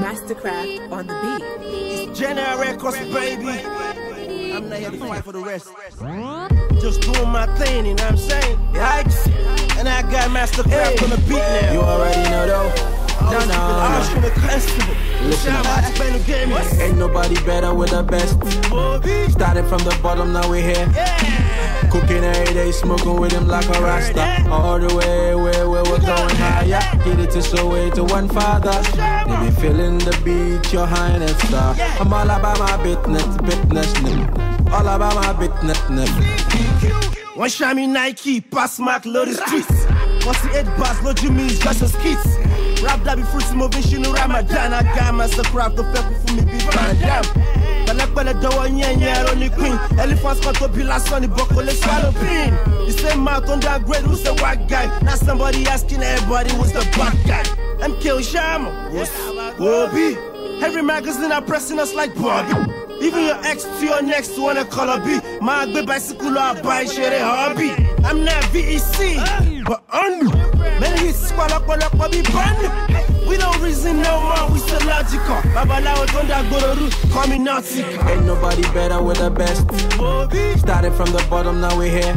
Masterkraft on the beat. It's General Records, baby. I'm not here to fight for the rest. Just doing my thing, you know what I'm saying? Yikes. And I got Masterkraft on the beat now. You already know though. No. Listen up. Ain't nobody better with the best. Started from the bottom, now we're here. Cooking every day, smoking with him like a rasta. All the way where we're going higher. Get it to Soweto, one father. They be feeling the beat, your highness star. I'm all about my business. All about my business. One shiny Nike, pass Mark, load the streets. What's the 8 bars, load you means just a skits. Rap that be fruity moving, no Ramadan. I got Masterkraft, the people for me be bandam. But the one yeah, only queen. Elephants got to be last on the buckle, let's swallow pin. The same mouth on that grade, who's the white guy? Now somebody asking everybody who's the bad guy. I'm Kill Shamo, Wobby. Every magazine are pressing us like Bobby. Even your ex to your next wanna color B. My good bicycle or buy share hobby. I'm not VEC, but on many hits squad up, be brand. We don't reason no more, we so logical. Babalawo don't go to root, call me naughty. Ain't nobody better with the best. Started from the bottom, now we're here.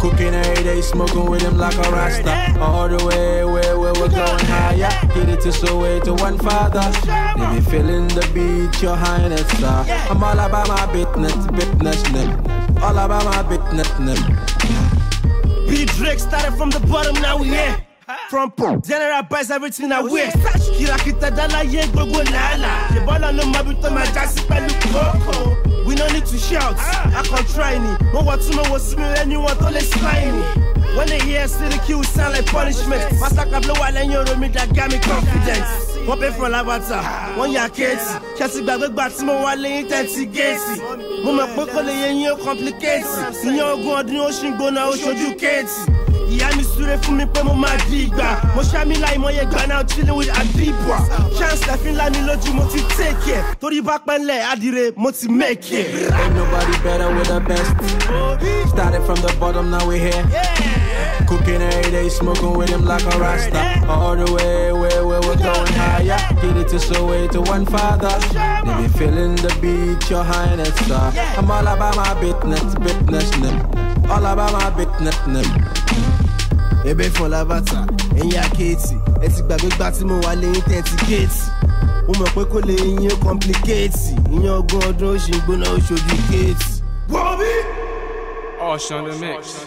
Cooking every day, smoking with him like a rasta. All the way where we're going higher. Get it to Soweto, one father. They be feeling the beat, your highness star. I'm all about my business. All about my business. Beat Drake started from the bottom, now we here. From General buys everything I wear. Kira kita dala ye gogo lala. The ball on the mabito my jassy pelu koko. We no need to shout. I can try me. No what to know what's me anyone to let's me. When they hear CDQ sound like punishment. Masterkraft blow while you me that got me confidence. One pay for Lavata, one ya kids. Chassis bag batimo while in 30 gates. Mama pokole yenyo complicated. Sinyo go on the ocean go na show you kids. Yeah, me sure for me pay my digba. Mo shami like mo ye gone out chilling with Adibwa. Chance that feel like me logi mo ti take care. Tori back man le adire mo ti make it. Ain't nobody better with the best. Started from the bottom, now we're here. Cooking every day, smoking with him like a rasta. All the way where we're going higher. Get it to Soweto, one father. They be feeling the beat, your highness star. I'm all about my business. All about my business. Ebe for Lavata, and ya Katie. It's a big batimo while in 30 gates. Uma pekole in your complicates. In your god, she gonna show you gates. Bobby! Oh, Sean the mix.